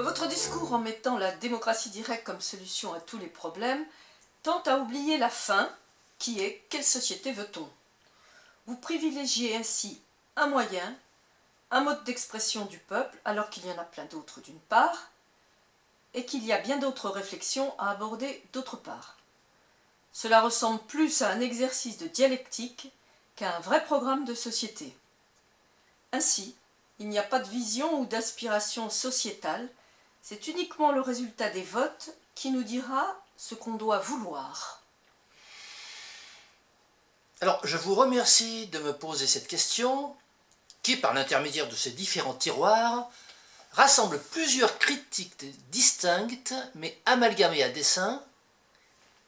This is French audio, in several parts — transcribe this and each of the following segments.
Votre discours en mettant la démocratie directe comme solution à tous les problèmes tend à oublier la fin, qui est « quelle société veut-on » Vous privilégiez ainsi un moyen, un mode d'expression du peuple, alors qu'il y en a plein d'autres d'une part, et qu'il y a bien d'autres réflexions à aborder d'autre part. Cela ressemble plus à un exercice de dialectique qu'à un vrai programme de société. Ainsi, il n'y a pas de vision ou d'aspiration sociétale, c'est uniquement le résultat des votes qui nous dira ce qu'on doit vouloir. Alors, je vous remercie de me poser cette question, qui, par l'intermédiaire de ces différents tiroirs, rassemble plusieurs critiques distinctes, mais amalgamées à dessein,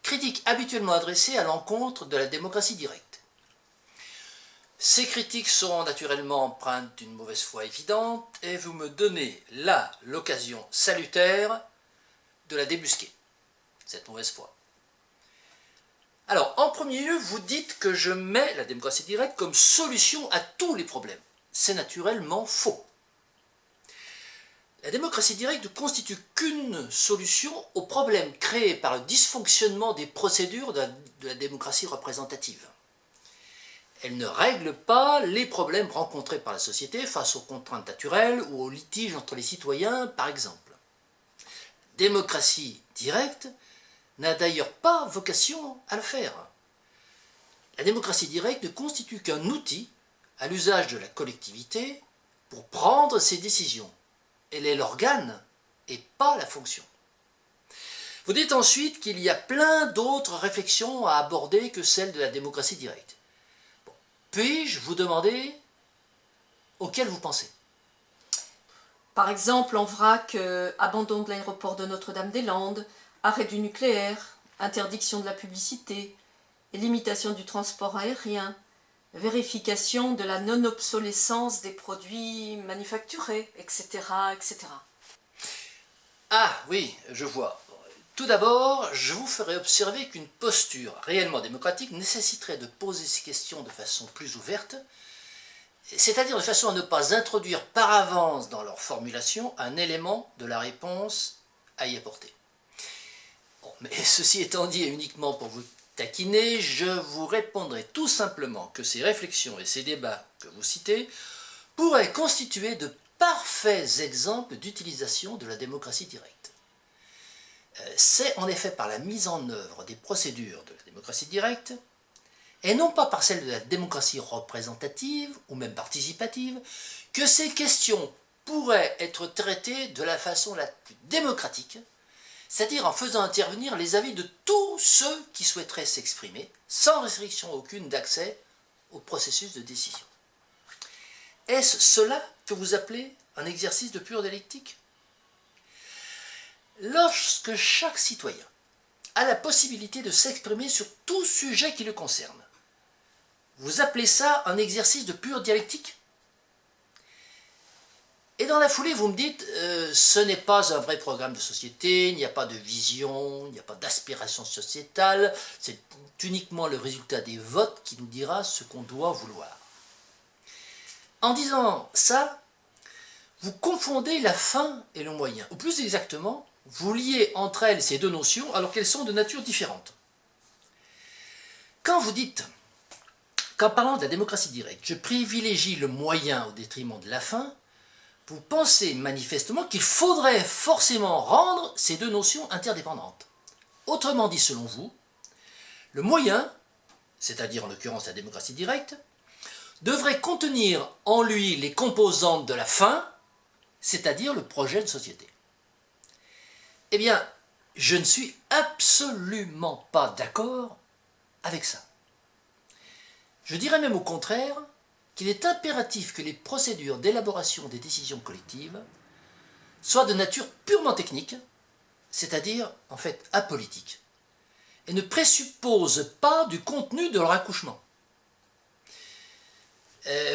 critiques habituellement adressées à l'encontre de la démocratie directe. Ces critiques sont naturellement empreintes d'une mauvaise foi évidente, et vous me donnez là l'occasion salutaire de la débusquer, cette mauvaise foi. Alors, en premier lieu, vous dites que je mets la démocratie directe comme solution à tous les problèmes. C'est naturellement faux. La démocratie directe ne constitue qu'une solution aux problèmes créés par le dysfonctionnement des procédures de la démocratie représentative. Elle ne règle pas les problèmes rencontrés par la société face aux contraintes naturelles ou aux litiges entre les citoyens, par exemple. Démocratie directe n'a d'ailleurs pas vocation à le faire. La démocratie directe ne constitue qu'un outil à l'usage de la collectivité pour prendre ses décisions. Elle est l'organe et pas la fonction. Vous dites ensuite qu'il y a plein d'autres réflexions à aborder que celle de la démocratie directe. Bon. Puis-je vous demander auxquelles vous pensez? Par exemple, en vrac, abandon de l'aéroport de Notre-Dame-des-Landes, arrêt du nucléaire, interdiction de la publicité, limitation du transport aérien, vérification de la non-obsolescence des produits manufacturés, etc., etc. Ah oui, je vois. Tout d'abord, je vous ferai observer qu'une posture réellement démocratique nécessiterait de poser ces questions de façon plus ouverte, c'est-à-dire de façon à ne pas introduire par avance dans leur formulation un élément de la réponse à y apporter. Bon, mais ceci étant dit, et uniquement pour vous taquiner, je vous répondrai tout simplement que ces réflexions et ces débats que vous citez pourraient constituer de parfaits exemples d'utilisation de la démocratie directe. C'est en effet par la mise en œuvre des procédures de la démocratie directe, et non pas par celle de la démocratie représentative ou même participative, que ces questions pourraient être traitées de la façon la plus démocratique, c'est-à-dire en faisant intervenir les avis de tous ceux qui souhaiteraient s'exprimer, sans restriction aucune d'accès au processus de décision. Est-ce cela que vous appelez un exercice de pure dialectique? Lorsque chaque citoyen a la possibilité de s'exprimer sur tout sujet qui le concerne, vous appelez ça un exercice de pure dialectique? Et dans la foulée, vous me dites, ce n'est pas un vrai programme de société, il n'y a pas de vision, il n'y a pas d'aspiration sociétale, c'est uniquement le résultat des votes qui nous dira ce qu'on doit vouloir. En disant ça, vous confondez la fin et le moyen, ou plus exactement, vous liez entre elles ces deux notions alors qu'elles sont de nature différente. Quand vous dites qu'en parlant de la démocratie directe, je privilégie le moyen au détriment de la fin, vous pensez manifestement qu'il faudrait forcément rendre ces deux notions interdépendantes. Autrement dit, selon vous, le moyen, c'est-à-dire en l'occurrence la démocratie directe, devrait contenir en lui les composantes de la fin, c'est-à-dire le projet de société. Eh bien, je ne suis absolument pas d'accord avec ça. Je dirais même au contraire qu'il est impératif que les procédures d'élaboration des décisions collectives soient de nature purement technique, c'est-à-dire en fait apolitique, et ne présupposent pas du contenu de leur accouchement.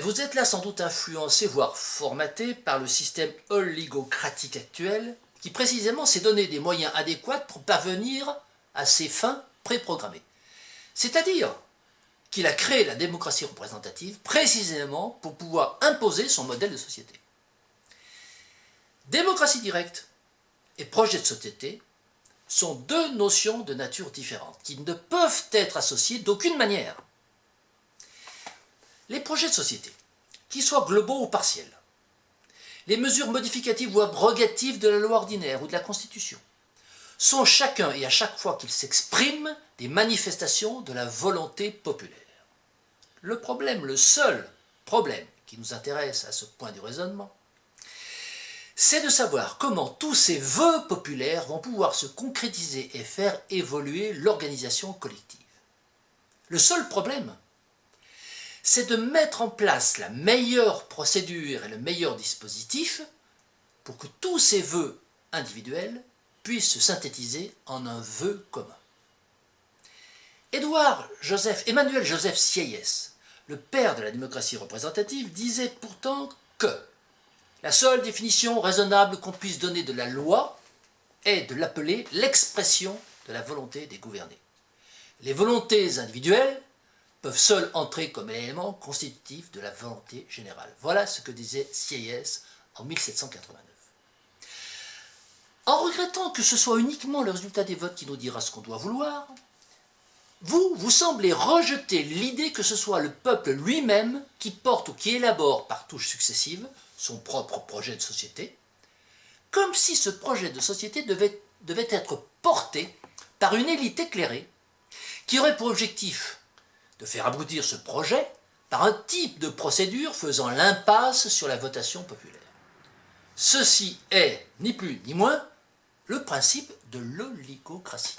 Vous êtes là sans doute influencé, voire formaté par le système oligocratique actuel, qui précisément s'est donné des moyens adéquats pour parvenir à ses fins préprogrammées. C'est-à-dire qu'il a créé la démocratie représentative précisément pour pouvoir imposer son modèle de société. Démocratie directe et projet de société sont deux notions de nature différente, qui ne peuvent être associées d'aucune manière. Les projets de société, qu'ils soient globaux ou partiels, les mesures modificatives ou abrogatives de la loi ordinaire ou de la Constitution, sont chacun et à chaque fois qu'ils s'expriment des manifestations de la volonté populaire. Le problème, le seul problème qui nous intéresse à ce point du raisonnement, c'est de savoir comment tous ces vœux populaires vont pouvoir se concrétiser et faire évoluer l'organisation collective. Le seul problème, c'est de mettre en place la meilleure procédure et le meilleur dispositif pour que tous ces vœux individuels puissent se synthétiser en un vœu commun. Emmanuel Joseph Sieyès, le père de la démocratie représentative, disait pourtant que la seule définition raisonnable qu'on puisse donner de la loi est de l'appeler l'expression de la volonté des gouvernés. Les volontés individuelles peuvent seules entrer comme élément constitutif de la volonté générale. Voilà ce que disait Sieyès en 1789. En regrettant que ce soit uniquement le résultat des votes qui nous dira ce qu'on doit vouloir, vous semblez rejeter l'idée que ce soit le peuple lui-même qui porte ou qui élabore par touches successives son propre projet de société, comme si ce projet de société devait être porté par une élite éclairée qui aurait pour objectif de faire aboutir ce projet par un type de procédure faisant l'impasse sur la votation populaire. Ceci est, ni plus ni moins, le principe de l'oligocratie.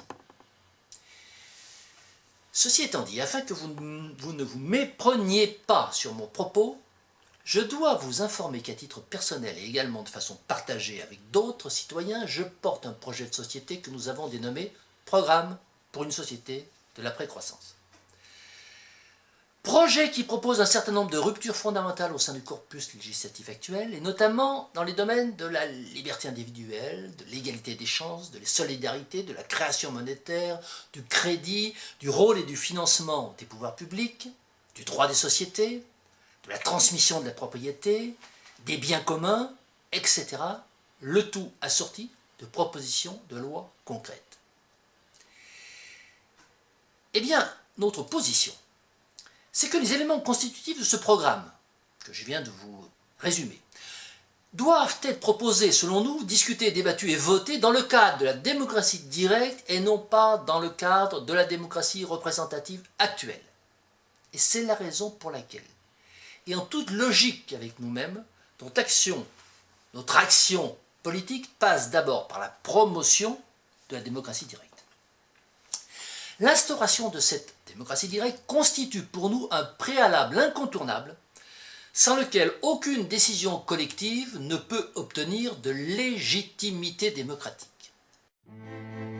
Ceci étant dit, afin que vous ne vous mépreniez pas sur mon propos, je dois vous informer qu'à titre personnel et également de façon partagée avec d'autres citoyens, je porte un projet de société que nous avons dénommé « Programme pour une société de l'après-croissance ». Projet qui propose un certain nombre de ruptures fondamentales au sein du corpus législatif actuel, et notamment dans les domaines de la liberté individuelle, de l'égalité des chances, de la solidarité, de la création monétaire, du crédit, du rôle et du financement des pouvoirs publics, du droit des sociétés, de la transmission de la propriété, des biens communs, etc. Le tout assorti de propositions de loi concrètes. Eh bien, notre position, c'est que les éléments constitutifs de ce programme, que je viens de vous résumer, doivent être proposés, selon nous, discutés, débattus et votés dans le cadre de la démocratie directe et non pas dans le cadre de la démocratie représentative actuelle. Et c'est la raison pour laquelle, et en toute logique avec nous-mêmes, notre action politique passe d'abord par la promotion de la démocratie directe. L'instauration de cette démocratie directe constitue pour nous un préalable incontournable sans lequel aucune décision collective ne peut obtenir de légitimité démocratique.